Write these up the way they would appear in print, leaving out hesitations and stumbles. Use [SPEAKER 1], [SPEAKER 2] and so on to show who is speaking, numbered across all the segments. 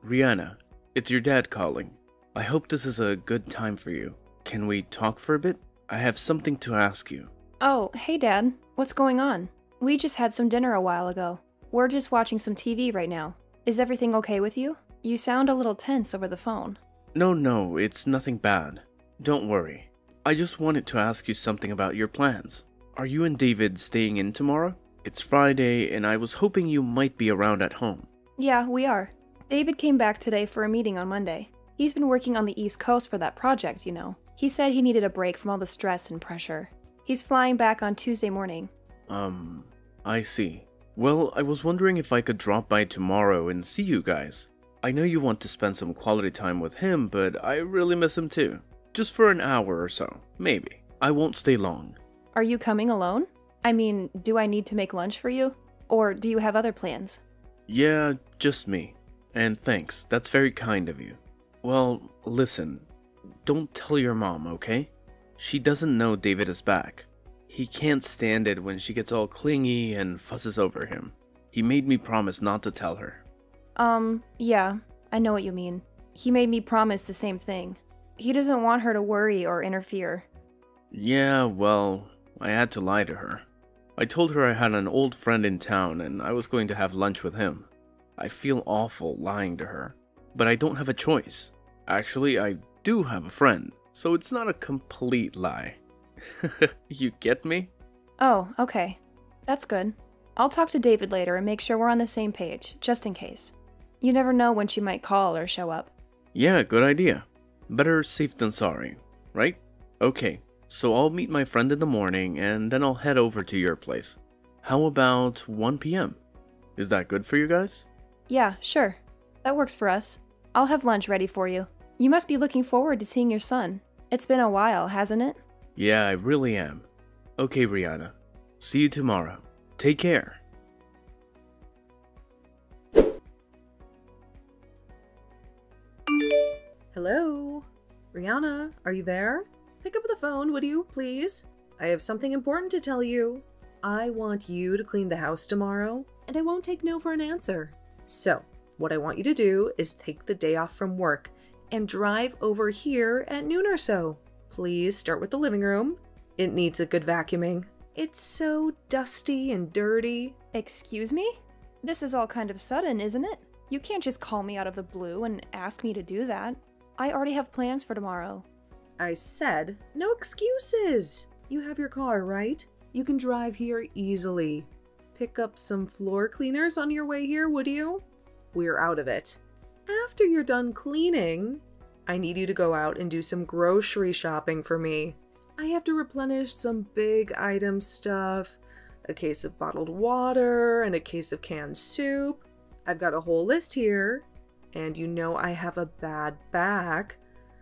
[SPEAKER 1] Rihanna, it's your dad calling. I hope this is a good time for you. Can we talk for a bit? I have something to ask you.
[SPEAKER 2] Oh, hey Dad. What's going on? We just had some dinner a while ago. We're just watching some TV right now. Is everything okay with you? You sound a little tense over the phone.
[SPEAKER 1] No, it's nothing bad. Don't worry. I just wanted to ask you something about your plans. Are you and David staying in tomorrow? It's Friday, and I was hoping you might be around at home.
[SPEAKER 2] Yeah, we are. David came back today for a meeting on Monday. He's been working on the East Coast for that project, you know. He said he needed a break from all the stress and pressure. He's flying back on Tuesday morning.
[SPEAKER 1] I see. Well, I was wondering if I could drop by tomorrow and see you guys. I know you want to spend some quality time with him, but I really miss him too. Just for an hour or so, maybe. I won't stay long.
[SPEAKER 2] Are you coming alone? I mean, do I need to make lunch for you? Or do you have other plans?
[SPEAKER 1] Yeah, just me. And thanks, that's very kind of you. Well, listen, don't tell your mom, okay? She doesn't know David is back. He can't stand it when she gets all clingy and fusses over him. He made me promise not to tell her.
[SPEAKER 2] Yeah, I know what you mean. He made me promise the same thing. He doesn't want her to worry or interfere.
[SPEAKER 1] Yeah, well, I had to lie to her. I told her I had an old friend in town and I was going to have lunch with him. I feel awful lying to her, but I don't have a choice. Actually, I do have a friend, so it's not a complete lie. You get me?
[SPEAKER 2] Oh, okay. That's good. I'll talk to David later and make sure we're on the same page, just in case. You never know when she might call or show up.
[SPEAKER 1] Yeah, good idea. Better safe than sorry, right? Okay, so I'll meet my friend in the morning and then I'll head over to your place. How about 1 p.m.? Is that good for you guys?
[SPEAKER 2] Yeah, sure. That works for us. I'll have lunch ready for you. You must be looking forward to seeing your son. It's been a while, hasn't it?
[SPEAKER 1] Yeah, I really am. Okay, Rihanna. See you tomorrow. Take care.
[SPEAKER 3] Hello? Rihanna, are you there? Pick up the phone, would you, please? I have something important to tell you. I want you to clean the house tomorrow, and I won't take no for an answer. So, what I want you to do is take the day off from work and drive over here at noon or so. Please start with the living room. It needs a good vacuuming. It's so dusty and dirty.
[SPEAKER 2] Excuse me? This is all kind of sudden, isn't it? You can't just call me out of the blue and ask me to do that. I already have plans for tomorrow.
[SPEAKER 3] I said, no excuses. You have your car, right? You can drive here easily. Pick up some floor cleaners on your way here, would you? We're out of it. After you're done cleaning, I need you to go out and do some grocery shopping for me. I have to replenish some big item stuff, a case of bottled water and a case of canned soup. I've got a whole list here, and you know I have a bad back.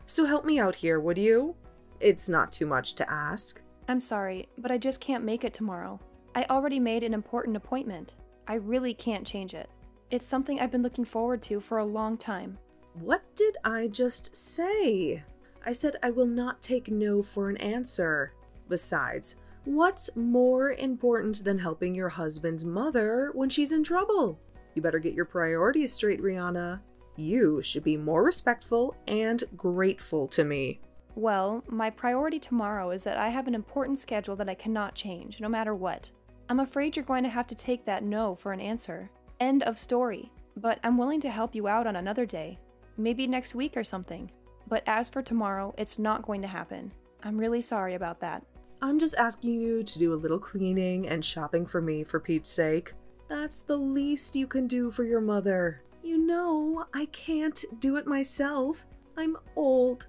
[SPEAKER 3] So help me out here, would you? It's not too much to ask.
[SPEAKER 2] I'm sorry, but I just can't make it tomorrow. I already made an important appointment. I really can't change it. It's something I've been looking forward to for a long time.
[SPEAKER 3] What did I just say? I said I will not take no for an answer. Besides, what's more important than helping your husband's mother when she's in trouble? You better get your priorities straight, Rihanna. You should be more respectful and grateful to me.
[SPEAKER 2] Well, my priority tomorrow is that I have an important schedule that I cannot change, no matter what. I'm afraid you're going to have to take that no for an answer. End of story. But I'm willing to help you out on another day. Maybe next week or something. But as for tomorrow, it's not going to happen. I'm really sorry about that.
[SPEAKER 3] I'm just asking you to do a little cleaning and shopping for me, for Pete's sake. That's the least you can do for your mother. You know, I can't do it myself. I'm old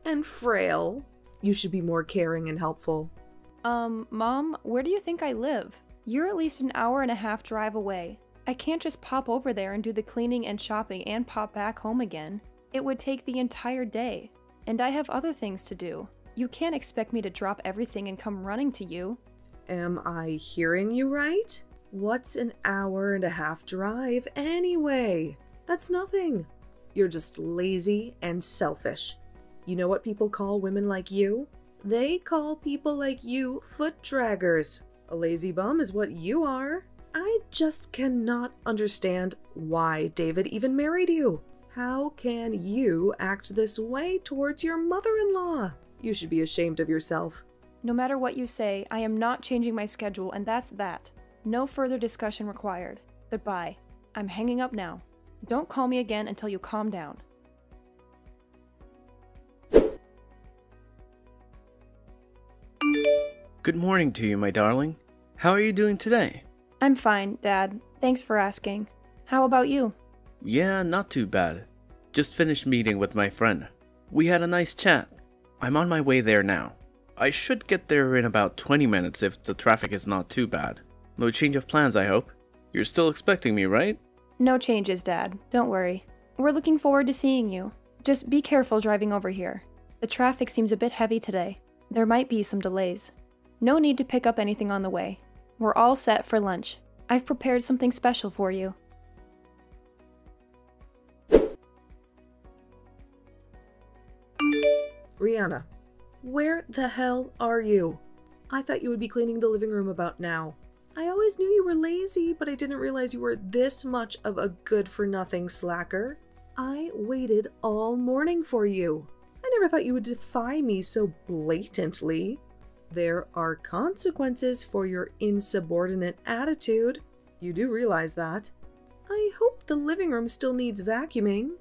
[SPEAKER 3] and frail. You should be more caring and helpful.
[SPEAKER 2] Mom, where do you think I live? You're at least an hour and a half drive away. I can't just pop over there and do the cleaning and shopping and pop back home again. It would take the entire day. And I have other things to do. You can't expect me to drop everything and come running to you.
[SPEAKER 3] Am I hearing you right? What's an hour and a half drive anyway? That's nothing. You're just lazy and selfish. You know what people call women like you? They call people like you foot draggers. A lazy bum is what you are. I just cannot understand why David even married you. How can you act this way towards your mother-in-law? You should be ashamed of yourself.
[SPEAKER 2] No matter what you say, I am not changing my schedule, and that's that. No further discussion required. Goodbye. I'm hanging up now. Don't call me again until you calm down.
[SPEAKER 1] Good morning to you, my darling. How are you doing today?
[SPEAKER 2] I'm fine, Dad. Thanks for asking. How about you?
[SPEAKER 1] Yeah, not too bad. Just finished meeting with my friend. We had a nice chat. I'm on my way there now. I should get there in about 20 minutes if the traffic is not too bad. No change of plans, I hope. You're still expecting me, right?
[SPEAKER 2] No changes, Dad. Don't worry. We're looking forward to seeing you. Just be careful driving over here. The traffic seems a bit heavy today. There might be some delays. No need to pick up anything on the way. We're all set for lunch. I've prepared something special for you.
[SPEAKER 3] Rihanna, where the hell are you? I thought you would be cleaning the living room about now. I always knew you were lazy, but I didn't realize you were this much of a good-for-nothing slacker. I waited all morning for you. I never thought you would defy me so blatantly. There are consequences for your insubordinate attitude. You do realize that. I hope the living room still needs vacuuming.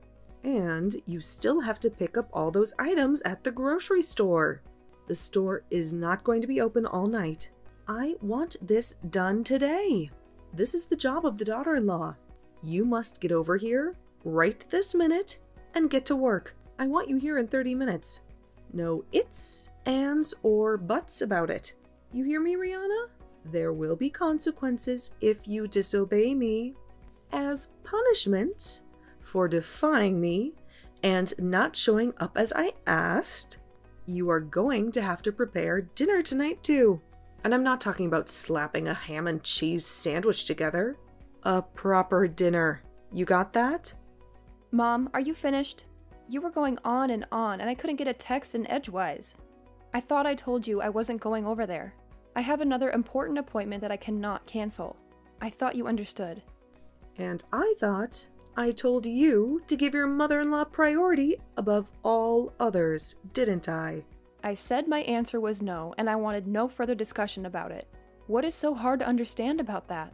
[SPEAKER 3] And you still have to pick up all those items at the grocery store. The store is not going to be open all night. I want this done today. This is the job of the daughter-in-law. You must get over here right this minute and get to work. I want you here in 30 minutes. No ifs, ands, or buts about it. You hear me, Rihanna? There will be consequences if you disobey me. As punishment for defying me and not showing up as I asked, you are going to have to prepare dinner tonight too. And I'm not talking about slapping a ham and cheese sandwich together. A proper dinner. You got that?
[SPEAKER 2] Mom, are you finished? You were going on, and I couldn't get a text in edgewise. I thought I told you I wasn't going over there. I have another important appointment that I cannot cancel. I thought you understood.
[SPEAKER 3] And I thought I told you to give your mother-in-law priority above all others, didn't I?
[SPEAKER 2] I said my answer was no, and I wanted no further discussion about it. What is so hard to understand about that?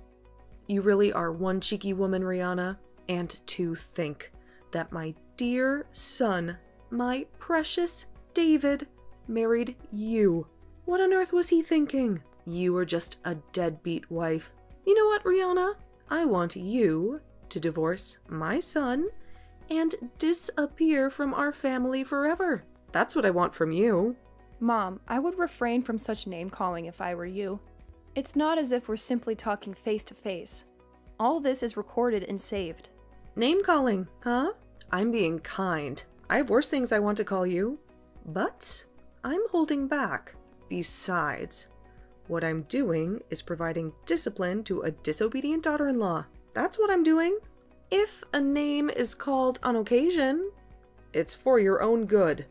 [SPEAKER 3] You really are one cheeky woman, Rihanna. And to think that my dear son, my precious David, married you. What on earth was he thinking? You were just a deadbeat wife. You know what, Rihanna? I want you to divorce my son and disappear from our family forever. That's what I want from you.
[SPEAKER 2] Mom, I would refrain from such name-calling if I were you. It's not as if we're simply talking face-to-face. All this is recorded and saved.
[SPEAKER 3] Name-calling, huh? I'm being kind. I have worse things I want to call you. But I'm holding back. Besides, what I'm doing is providing discipline to a disobedient daughter-in-law. That's what I'm doing. If a name is called on occasion, it's for your own good.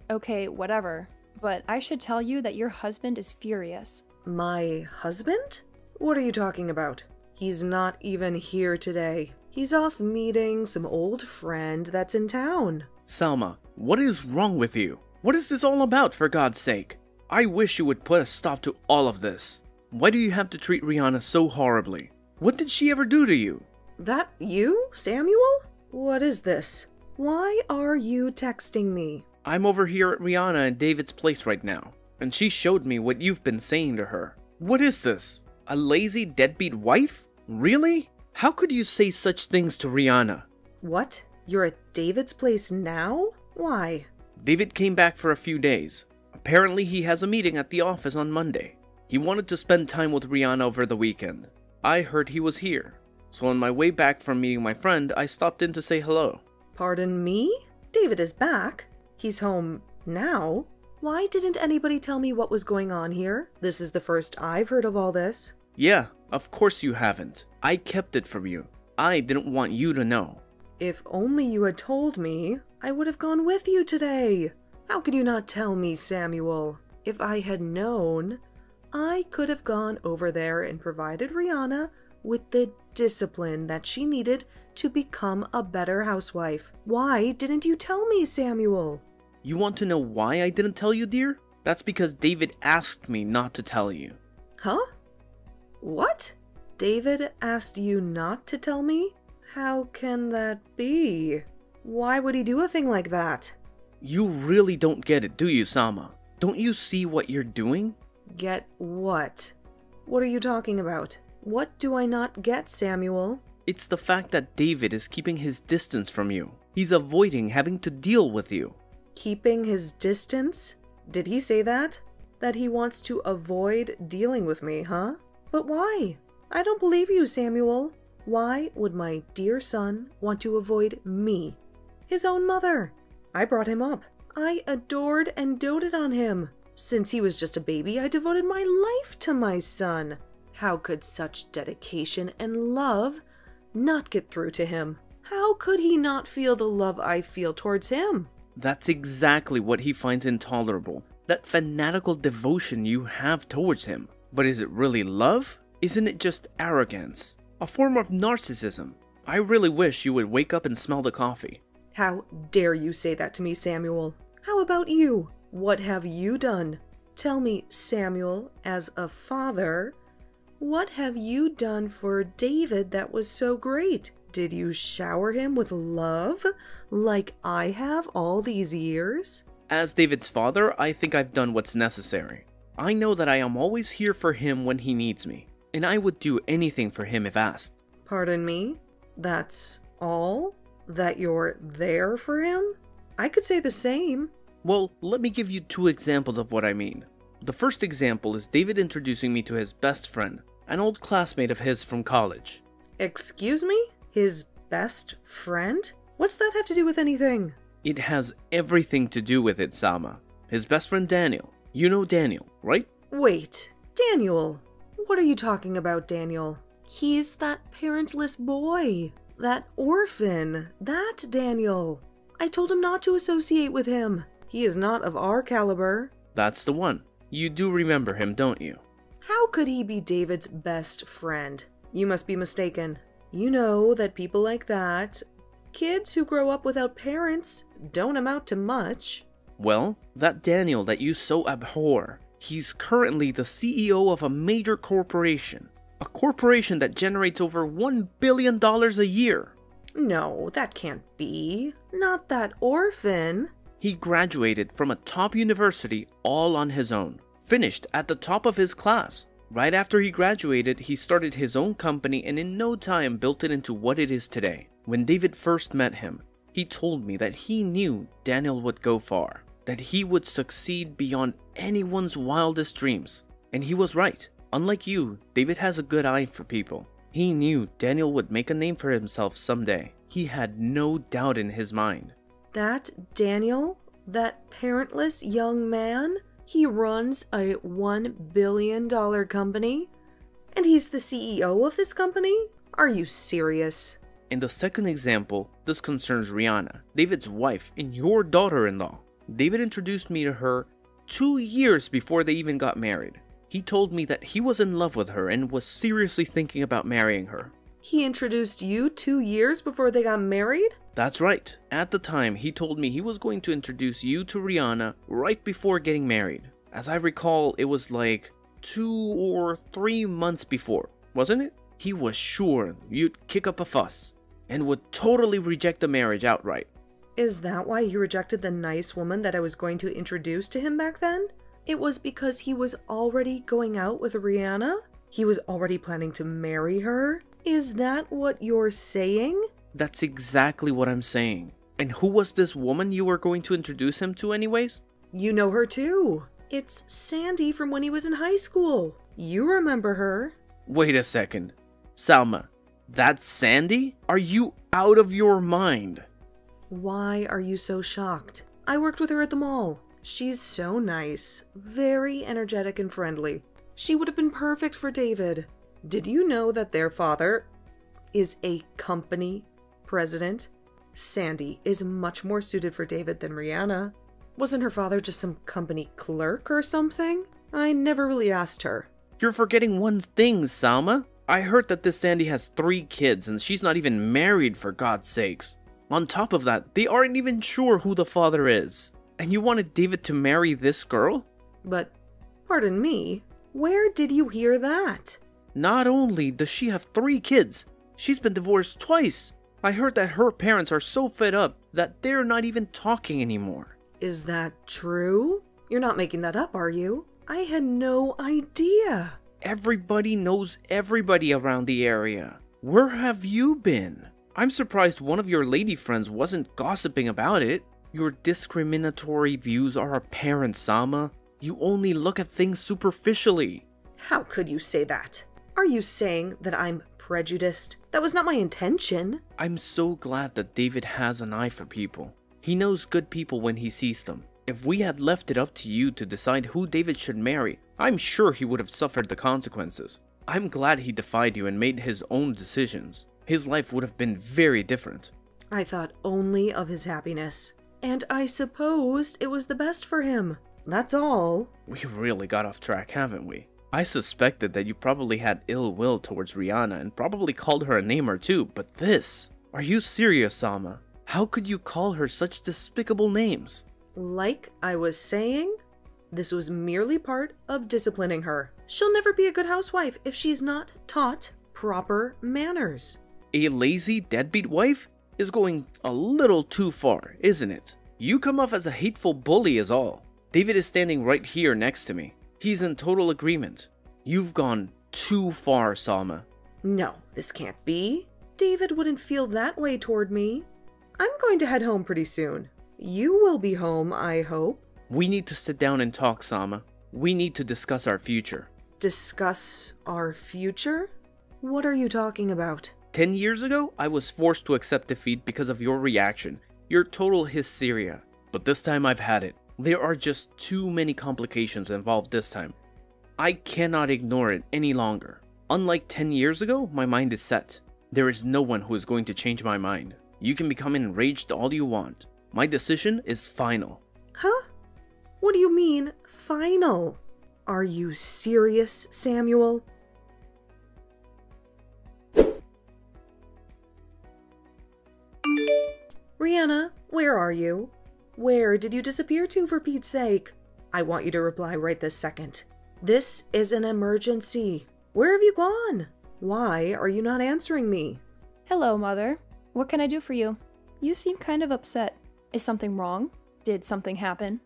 [SPEAKER 2] Okay, whatever. But I should tell you that your husband is furious.
[SPEAKER 3] My husband? What are you talking about? He's not even here today. He's off meeting some old friend that's in town.
[SPEAKER 1] Salma, what is wrong with you? What is this all about, for God's sake? I wish you would put a stop to all of this. Why do you have to treat Rihanna so horribly? What did she ever do to you?
[SPEAKER 3] That you, Samuel? What is this? Why are you texting me?
[SPEAKER 1] I'm over here at Rihanna and David's place right now, and she showed me what you've been saying to her. What is this? A lazy deadbeat wife? Really? How could you say such things to Rihanna?
[SPEAKER 3] What? You're at David's place now? Why?
[SPEAKER 1] David came back for a few days. Apparently he has a meeting at the office on Monday. He wanted to spend time with Rihanna over the weekend. I heard he was here, so on my way back from meeting my friend, I stopped in to say hello.
[SPEAKER 3] Pardon me? David is back? He's home now? Why didn't anybody tell me what was going on here? This is the first I've heard of all this.
[SPEAKER 1] Yeah, of course you haven't. I kept it from you. I didn't want you to know.
[SPEAKER 3] If only you had told me, I would have gone with you today. How could you not tell me, Samuel? If I had known, I could have gone over there and provided Rihanna with the discipline that she needed to become a better housewife. Why didn't you tell me, Samuel?
[SPEAKER 1] You want to know why I didn't tell you, dear? That's because David asked me not to tell you.
[SPEAKER 3] Huh? What? David asked you not to tell me? How can that be? Why would he do a thing like that?
[SPEAKER 1] You really don't get it, do you, Sama? Don't you see what you're doing?
[SPEAKER 3] Get what? What are you talking about? What do I not get, Samuel?
[SPEAKER 1] It's the fact that David is keeping his distance from you. He's avoiding having to deal with you.
[SPEAKER 3] Keeping his distance? Did he say that? That he wants to avoid dealing with me, huh? But why? I don't believe you, Samuel. Why would my dear son want to avoid me? His own mother. I brought him up. I adored and doted on him. Since he was just a baby, I devoted my life to my son. How could such dedication and love not get through to him? How could he not feel the love I feel towards him?
[SPEAKER 1] That's exactly what he finds intolerable. That fanatical devotion you have towards him. But is it really love? Isn't it just arrogance? A form of narcissism? I really wish you would wake up and smell the coffee.
[SPEAKER 3] How dare you say that to me, Samuel? How about you? What have you done? Tell me, Samuel, as a father, what have you done for David that was so great? Did you shower him with love like I have all these years?
[SPEAKER 1] As David's father, I think I've done what's necessary. I know that I am always here for him when he needs me, and I would do anything for him if asked.
[SPEAKER 3] Pardon me? That's all? That you're there for him? I could say the same.
[SPEAKER 1] Well, let me give you 2 examples of what I mean. The first example is David introducing me to his best friend, an old classmate of his from college.
[SPEAKER 3] Excuse me? His best friend? What's that have to do with anything?
[SPEAKER 1] It has everything to do with it, Sama. His best friend Daniel. You know Daniel, right?
[SPEAKER 3] Wait, Daniel. What are you talking about, Daniel? He's that parentless boy. That orphan. That Daniel. I told him not to associate with him. He is not of our caliber.
[SPEAKER 1] That's the one. You do remember him, don't you?
[SPEAKER 3] How could he be David's best friend? You must be mistaken. You know that people like that, kids who grow up without parents, don't amount to much.
[SPEAKER 1] Well, that Daniel that you so abhor, he's currently the CEO of a major corporation. A corporation that generates over $1 billion a year.
[SPEAKER 3] No, that can't be. Not that orphan.
[SPEAKER 1] He graduated from a top university all on his own. Finished at the top of his class. Right after he graduated, he started his own company and in no time built it into what it is today. When David first met him, he told me that he knew Daniel would go far. That he would succeed beyond anyone's wildest dreams. And he was right. Unlike you, David has a good eye for people. He knew Daniel would make a name for himself someday. He had no doubt in his mind.
[SPEAKER 3] That Daniel? That parentless young man? He runs a $1 billion company? And he's the CEO of this company? Are you serious?
[SPEAKER 1] In the second example, this concerns Rihanna, David's wife and your daughter-in-law. David introduced me to her 2 years before they even got married. He told me that he was in love with her and was seriously thinking about marrying her.
[SPEAKER 3] He introduced you 2 years before they got married?
[SPEAKER 1] That's right. At the time, he told me he was going to introduce you to Rihanna right before getting married. As I recall, it was like 2 or 3 months before, wasn't it? He was sure you'd kick up a fuss and would totally reject the marriage outright.
[SPEAKER 3] Is that why he rejected the nice woman that I was going to introduce to him back then? It was because he was already going out with Rihanna? He was already planning to marry her? Is that what you're saying?
[SPEAKER 1] That's exactly what I'm saying. And who was this woman you were going to introduce him to anyways?
[SPEAKER 3] You know her too. It's Sandy from when he was in high school. You remember her.
[SPEAKER 1] Wait a second. Salma, that's Sandy? Are you out of your mind?
[SPEAKER 3] Why are you so shocked? I worked with her at the mall. She's so nice, very energetic and friendly. She would have been perfect for David. Did you know that their father is a company president? Sandy is much more suited for David than Rihanna. Wasn't her father just some company clerk or something? I never really asked her.
[SPEAKER 1] You're forgetting one thing, Salma. I heard that this Sandy has 3 kids and she's not even married, for God's sakes. On top of that, they aren't even sure who the father is. And you wanted David to marry this girl?
[SPEAKER 3] But, pardon me, where did you hear that?
[SPEAKER 1] Not only does she have 3 kids, she's been divorced twice. I heard that her parents are so fed up that they're not even talking anymore.
[SPEAKER 3] Is that true? You're not making that up, are you? I had no idea.
[SPEAKER 1] Everybody knows everybody around the area. Where have you been? I'm surprised one of your lady friends wasn't gossiping about it. Your discriminatory views are apparent, Sama. You only look at things superficially.
[SPEAKER 3] How could you say that? Are you saying that I'm prejudiced? That was not my intention.
[SPEAKER 1] I'm so glad that David has an eye for people. He knows good people when he sees them. If we had left it up to you to decide who David should marry, I'm sure he would have suffered the consequences. I'm glad he defied you and made his own decisions. His life would have been very different.
[SPEAKER 3] I thought only of his happiness, and I supposed it was the best for him. That's all.
[SPEAKER 1] We really got off track, haven't we? I suspected that you probably had ill will towards Rihanna and probably called her a name or two, but this? Are you serious, Sama? How could you call her such despicable names?
[SPEAKER 3] Like I was saying, this was merely part of disciplining her. She'll never be a good housewife if she's not taught proper manners.
[SPEAKER 1] A lazy deadbeat wife is going a little too far, isn't it? You come off as a hateful bully is all. David is standing right here next to me. He's in total agreement. You've gone too far, Salma.
[SPEAKER 3] No, this can't be. David wouldn't feel that way toward me. I'm going to head home pretty soon. You will be home, I hope.
[SPEAKER 1] We need to sit down and talk, Sama. We need to discuss our future.
[SPEAKER 3] Discuss our future? What are you talking about?
[SPEAKER 1] 10 years ago, I was forced to accept defeat because of your reaction, your total hysteria. But this time I've had it. There are just too many complications involved this time. I cannot ignore it any longer. Unlike 10 years ago, my mind is set. There is no one who is going to change my mind. You can become enraged all you want. My decision is final.
[SPEAKER 3] Huh? What do you mean, final? Are you serious, Samuel? Rihanna, where are you? Where did you disappear to, for Pete's sake? I want you to reply right this second. This is an emergency. Where have you gone? Why are you not answering me?
[SPEAKER 2] Hello, Mother. What can I do for you? You seem kind of upset. Is something wrong? Did something happen?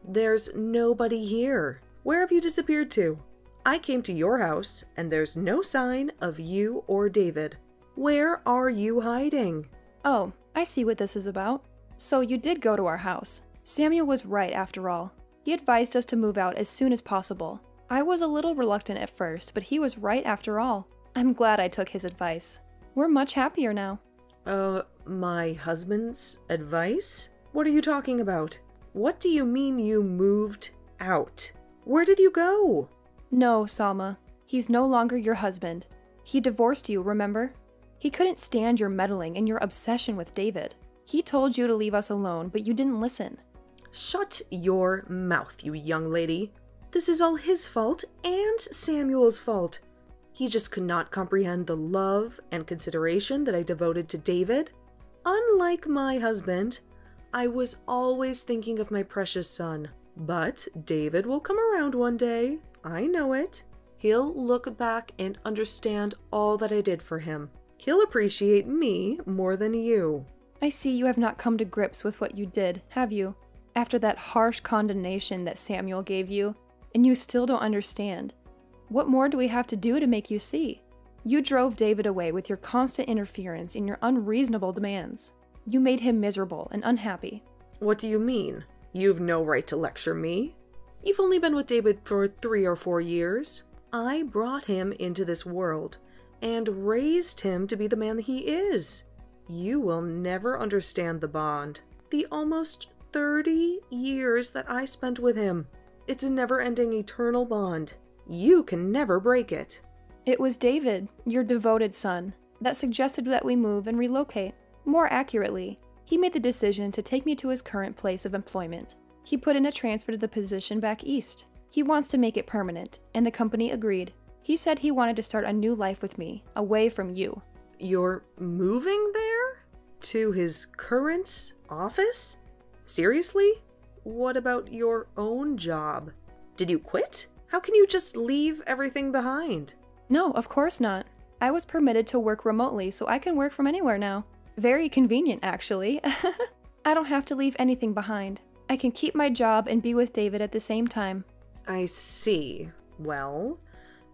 [SPEAKER 3] There's nobody here. Where have you disappeared to? I came to your house, and there's no sign of you or David. Where are you hiding?
[SPEAKER 2] Oh, I see what this is about. So you did go to our house. Samuel was right after all. He advised us to move out as soon as possible. I was a little reluctant at first, but he was right after all. I'm glad I took his advice. We're much happier now.
[SPEAKER 3] My husband's advice? What are you talking about? What do you mean you moved out? Where did you go?
[SPEAKER 2] No, Salma. He's no longer your husband. He divorced you, remember? He couldn't stand your meddling and your obsession with David. He told you to leave us alone, but you didn't listen.
[SPEAKER 3] Shut your mouth, you young lady. This is all his fault and Samuel's fault. He just could not comprehend the love and consideration that I devoted to David. Unlike my husband, I was always thinking of my precious son. But David will come around one day. I know it. He'll look back and understand all that I did for him. He'll appreciate me more than you.
[SPEAKER 2] I see you have not come to grips with what you did, have you? After that harsh condemnation that Samuel gave you, and you still don't understand. What more do we have to do to make you see? You drove David away with your constant interference and your unreasonable demands. You made him miserable and unhappy.
[SPEAKER 3] What do you mean? You've no right to lecture me. You've only been with David for 3 or 4 years. I brought him into this world and raised him to be the man that he is. You will never understand the bond. The almost 30 years that I spent with him. It's a never-ending eternal bond. You can never break it.
[SPEAKER 2] It was David, your devoted son, that suggested that we move and relocate. More accurately, he made the decision to take me to his current place of employment. He put in a transfer to the position back east. He wants to make it permanent, and the company agreed. He said he wanted to start a new life with me, away from you.
[SPEAKER 3] You're moving there? To his current office? Seriously? What about your own job? Did you quit? How can you just leave everything behind?
[SPEAKER 2] No, of course not. I was permitted to work remotely, so I can work from anywhere now. Very convenient, actually. I don't have to leave anything behind. I can keep my job and be with David at the same time.
[SPEAKER 3] I see. Well,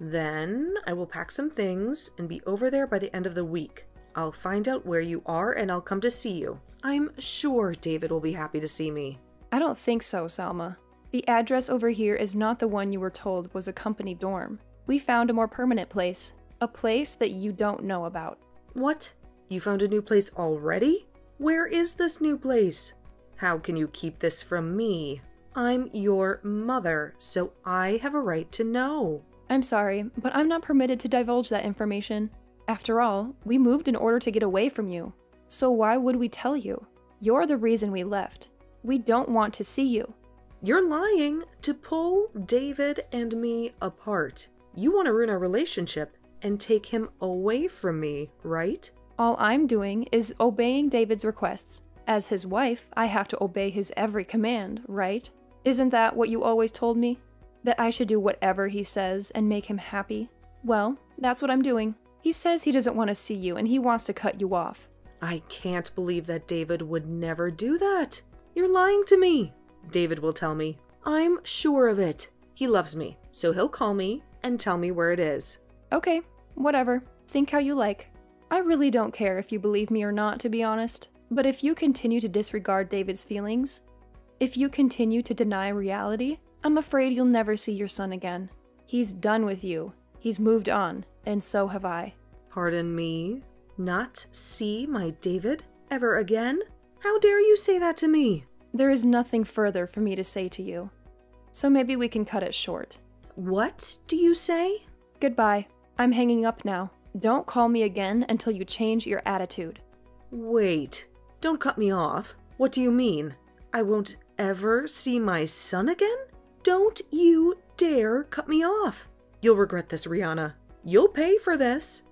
[SPEAKER 3] then I will pack some things and be over there by the end of the week. I'll find out where you are and I'll come to see you. I'm sure David will be happy to see me.
[SPEAKER 2] I don't think so, Salma. The address over here is not the one you were told was a company dorm. We found a more permanent place. A place that you don't know about.
[SPEAKER 3] What? You found a new place already? Where is this new place? How can you keep this from me? I'm your mother, so I have a right to know.
[SPEAKER 2] I'm sorry, but I'm not permitted to divulge that information. After all, we moved in order to get away from you. So why would we tell you? You're the reason we left. We don't want to see you.
[SPEAKER 3] You're lying to pull David and me apart. You want to ruin our relationship and take him away from me, right?
[SPEAKER 2] All I'm doing is obeying David's requests. As his wife, I have to obey his every command, right? Isn't that what you always told me? That I should do whatever he says and make him happy? Well, that's what I'm doing. He says he doesn't want to see you and he wants to cut you off.
[SPEAKER 3] I can't believe that David would never do that. You're lying to me. David will tell me. I'm sure of it. He loves me, so he'll call me and tell me where it is.
[SPEAKER 2] Okay, whatever. Think how you like. I really don't care if you believe me or not, to be honest. But if you continue to disregard David's feelings, if you continue to deny reality, I'm afraid you'll never see your son again. He's done with you. He's moved on, and so have I.
[SPEAKER 3] Pardon me? Not see my David ever again? How dare you say that to me?
[SPEAKER 2] There is nothing further for me to say to you. So maybe we can cut it short.
[SPEAKER 3] What do you say?
[SPEAKER 2] Goodbye. I'm hanging up now. Don't call me again until you change your attitude.
[SPEAKER 3] Wait. Don't cut me off. What do you mean? I won't ever see my son again? Don't you dare cut me off. You'll regret this, Rihanna. You'll pay for this.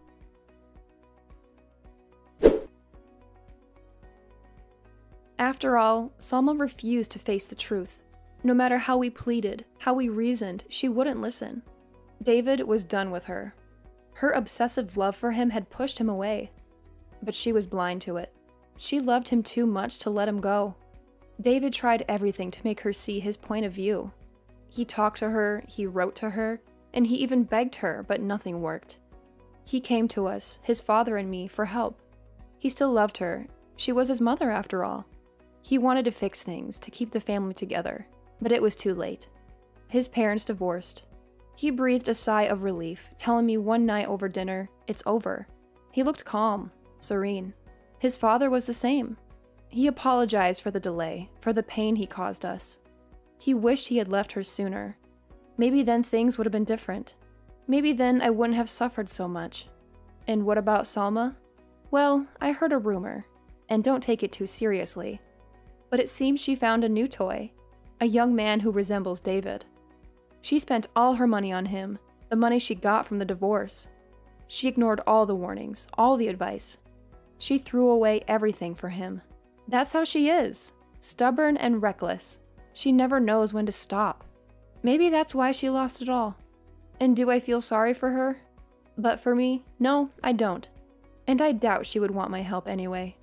[SPEAKER 2] After all, Salma refused to face the truth. No matter how we pleaded, how we reasoned, she wouldn't listen. David was done with her. Her obsessive love for him had pushed him away. But she was blind to it. She loved him too much to let him go. David tried everything to make her see his point of view. He talked to her, he wrote to her, and he even begged her, but nothing worked. He came to us, his father and me, for help. He still loved her. She was his mother after all. He wanted to fix things, to keep the family together, but it was too late. His parents divorced. He breathed a sigh of relief, telling me one night over dinner, "It's over." He looked calm, serene. His father was the same. He apologized for the delay, for the pain he caused us. He wished he had left her sooner. Maybe then things would have been different. Maybe then I wouldn't have suffered so much. And what about Salma? Well, I heard a rumor, and don't take it too seriously. But it seems she found a new toy, a young man who resembles David. She spent all her money on him, the money she got from the divorce. She ignored all the warnings, all the advice. She threw away everything for him. That's how she is, stubborn and reckless. She never knows when to stop. Maybe that's why she lost it all. And do I feel sorry for her? But for me, no, I don't. And I doubt she would want my help anyway.